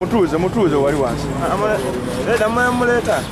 Mutuuze wali wansi. Leta muleta.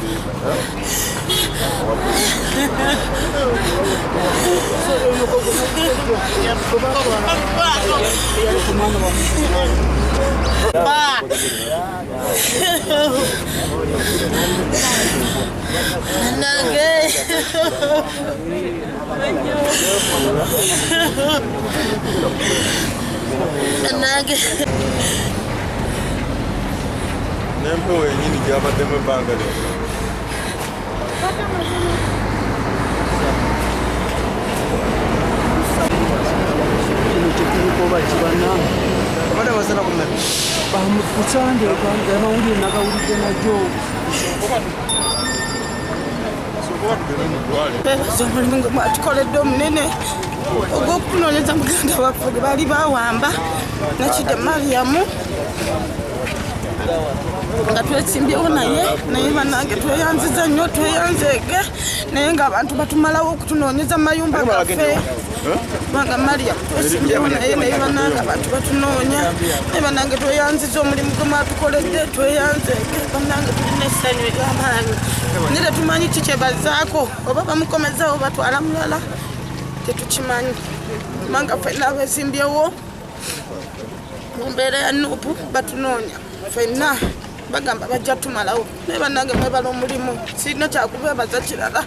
Nempewe nyini gy'abaddemu ebbanga lyo. Kino tekirikoba kibana Abadde basana ku mmere. bamukusange amawulire nagawulidde najjo omulimu gwe mwatukoledde omunene ogw'okutunoonyeza muganda waffe gwe baali bawamba Nakide Mariamu nga twesimbyewo naye bannange tweyanziza nnyo tweyanzeege naye ng'abantu batumalawo okutunoonyeza mayumba gaffe kubanga Mariamu twesimbyewo naye bannange abantu batunoonya naye bannange tweyanziza omulimu gwe mwatukoledde tweyanzeege bannange tulina essanyu ery'amaanyi naye tetumanyi kikyebazaako oba bamukomezawo batwala mulala tetukimanyi kubanga ffenna abesimbyewo mu mbeera ya Nuupu batunoonya ffenna bagamba bajja tumalawo naye bannange mwebala omulimu sirina kyakubeebaza kirala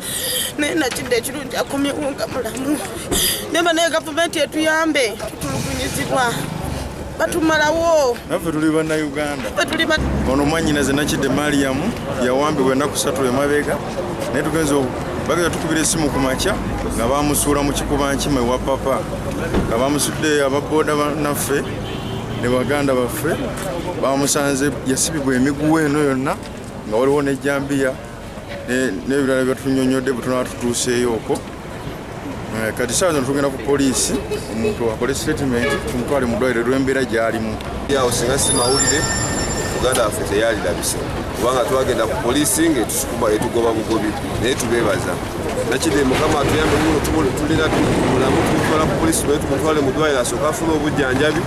naye Nakidde ekirungi akomyewo nga mulamu naye banaye gavumenti etuyambe tutulugunyizibwa batumalawo Naffe tuli bannayuganda. Ono mwannyinaze Nakide Mariamu yawambibwa ennaku 3 emabega naye bagenda tukubira essimu ku makya nga bamusuula mu Kikubankima ewa papa nga bamusudde ababooda naffe ne baganda baffe bamusanze yasibibwa emiguwa eno yonna nga waliwo n'ejjambiya n'ebirala byatunyonyodde bwe tunaba tutuuseeyo okwo. Kati saa zino tugenda ku poliisi omuntu akole statement tumutwale mu ddwaliro lw'embeera gy'alimu. Yawo singa si mawulire muganda waffe teyalirabise kubanga twagenda ku poliisi ng'etusukuma etugoba bugobi naye tubeebaza Nakide Mukama atuyambe muno tulina mulamu tumutwala ku poliisi naye tumutwale mu ddwaliro asooke afune obujjanjabi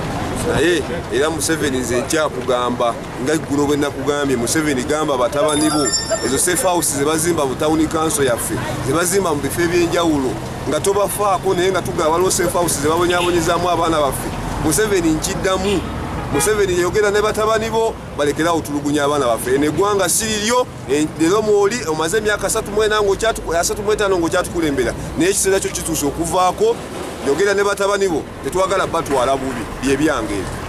naye era Museveni nze nkyakugamba nga ggulo bwe nakugambye Museveni gamba batabani bo ezo safe house ze bazimba mu tawuni kanso yaffe ze bazimba mu bifo ebyenjawulo nga tobafaako naye nga tugaba waliwo safe house ze babonyaabonyezaamu abaana baffe Museveni nkiddamu Museveni yogera ne batabani bo balekerawo tulugunya abaana baffe eggwanga siriryo leero mwoli omaze emyaka 35 ng'okyatukulembera naye ekiseera kyo kituuse okuvaako yogera ne batabani bo tetwagala batwala bubi bye byange ebyo.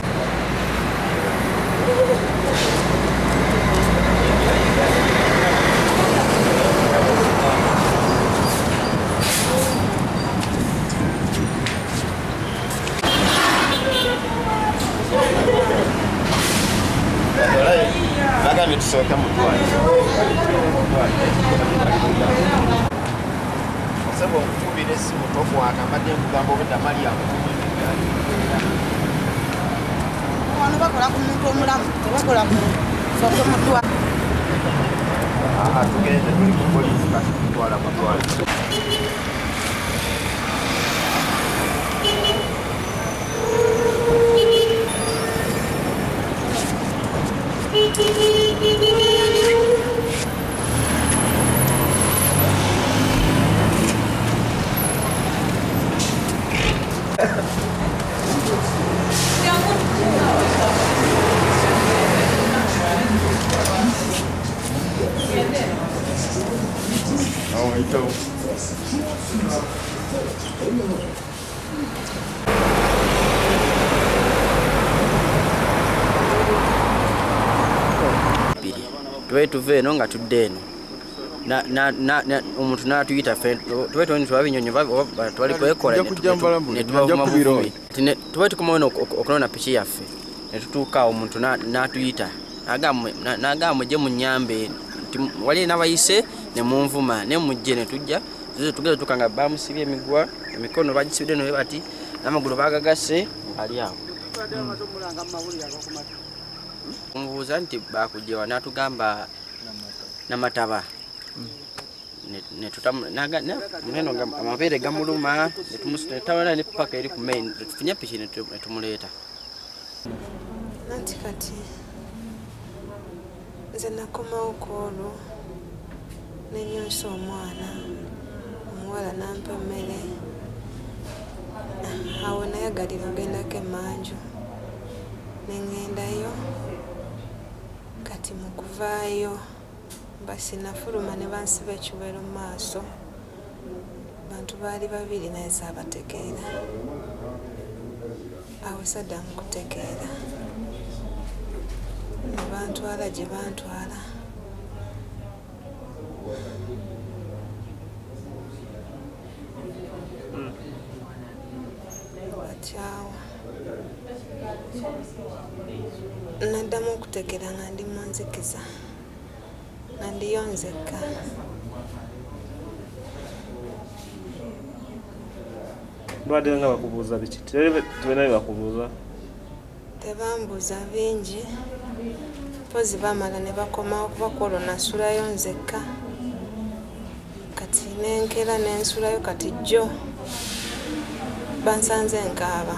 Bagambye tusooke mu ddwaliro. Osaba okukubira essimu tokwata mbadde nkugamba obudda Mariamu. wano bakola ku muntu omulamu tebakola ku sooke mu ddwaliro. Tugende tuli ku poliisi kati tutwala mu ddwaliro. tuve eno nga tudde eno omuntu n'atuyita ffe tube toni tuba binyonyi twali kwekola tube tukomawo okunona piki yaffe ne tutuuka omuntu n'atuyita n'agamba mujje munyambe wali n'abayise ne munvuma ne mujje ne tujja tugeze tuka nga bamusibye emiguwa emikono bagisibidde no bati n'amagulu bagagase ali awo Mbuuza nti bakujja n'atugamba Namataba ne tutamulena amabeere gamuluma netumutabana ne paka eri ku main tufunye piki ne tumuleeta Nanti kati nze nakomawo kwolwo nenyonsa omwana omuwala nampa emmere awo nayagalira ogendako emanju neŋŋendayo kati mu kuvaayo basinafuluma ne bansiba ekiwero mu maaso bantu baali babiri naye saabategeera awo saddamu kutegeera ne bantwala gye bantwala batyawo naddamu okutegeera nga ndi mu nzikiza nandiyo nzekka Lwadde nga bakubuuza biki? Tebena bakubuuza? Tebambuuza bingi. Pozi bamala ne bakomawo kuba kwolwo nasulayo nzekka. Kati nenkera nensulayo kati jjo bansanze nkaaba.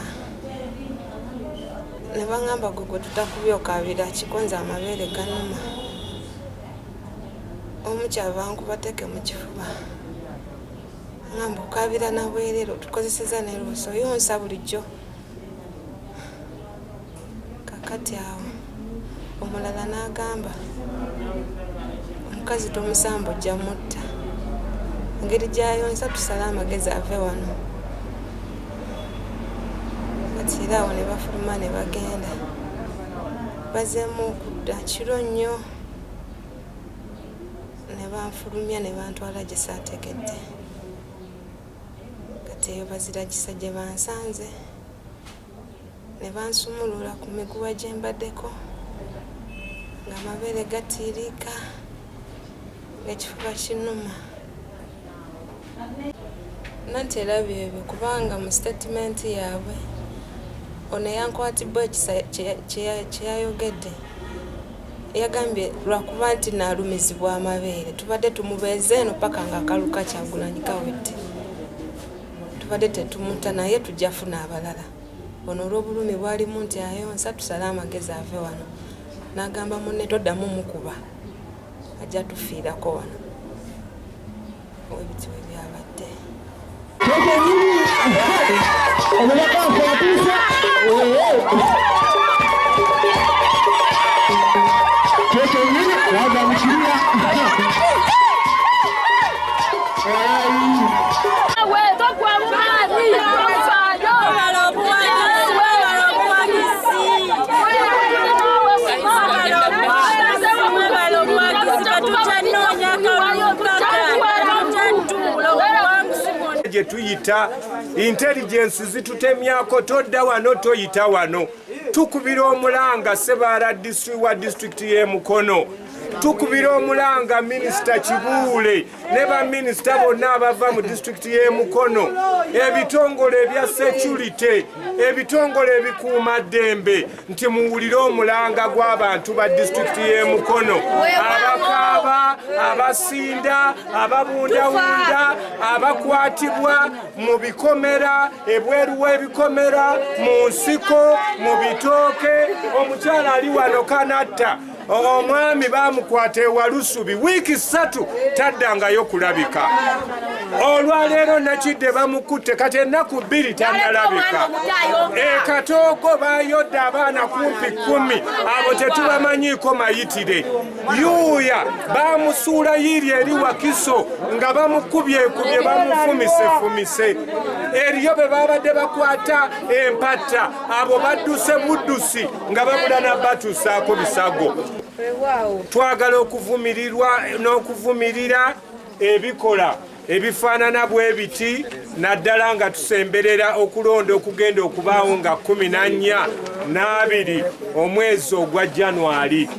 Ne baŋŋamba gwe tutakubye okaabira kikonza amabeere ganuma. Omukyala bankubateeke mu kifuba. Ngamba okaabira na bwerero tukozeseza ne luuso yonsa bulijjo. Kakati awo omulala n'agamba omukazi tomusamba ojja mutta. Engeri gy'ayonsa tusale amagezi ave wano. Kati era awo ne bafuluma ne bagenda. Bazeemu okudda kiro nnyo. Ne banfulumya ne bantwala gye saategedde. Kati eyo baziragisa gye bansanze. Ne bansumulula ku miguwa gye mbaddeko ng'amabeere gatiiriika ng'ekifuba kinnuma. Nantera byebyo kubanga mu sitatimenti yaabwe ono yankwatibwa kye yayogedde yagambye lwakuba nti naalumizibwa amabeere tubadde tumubeeze eno paka ng'akaluka Kyagulanyi kawedde. Tubadde tetumuta naye tujja funa abalala. Ono olw'obulumi bwalimu nti ayonsa tusale amagezi ave wano. N'agamba munne toddamu mukuba ajja tufiirako wano. Ebiti bwe byabadde. Gye tuyita intelligence zitutemyako todda wano toyita wano. Tukubira omulanga Sebaala district y'e Mukono. Tukubira omulanga Minisita Kibuule ne baminisita bonna abava mu district y'e Mukono. Ebitongole ebya security, ebitongole ebikuuma ddembe nti muwulire omulanga gw'abantu ba district y'e Mukono. Abakaaba, abasinda, ababundawunda, abakwatibwa mu bikomera, ebweru w'ebikomera, mu nsiko, mu bitooke. Omukyala ali wano Kanatta. Omwami bamukwata ewa Lusubi wiiki 3 taddangayo kulabika. Olwaleero Nakidde bamukutte kati ennaku 2 tannalabika. Katooko bayodde abaana kumpi 10 abo tetubamanyiiko mayitire. Yuuya bamusuula yiri eri Wakiso nga bamukubye bamufumise. Eriyo be babadde bakwata empatta abo badduse buddusi nga babula nabatuusaako bisago. Twagala okuvumirirwa n'okuvumirira ebikola ebifaanana bwe biti naddala nga tusemberera okulonda okugenda okubaawo nga 14 omwezi ogwa January.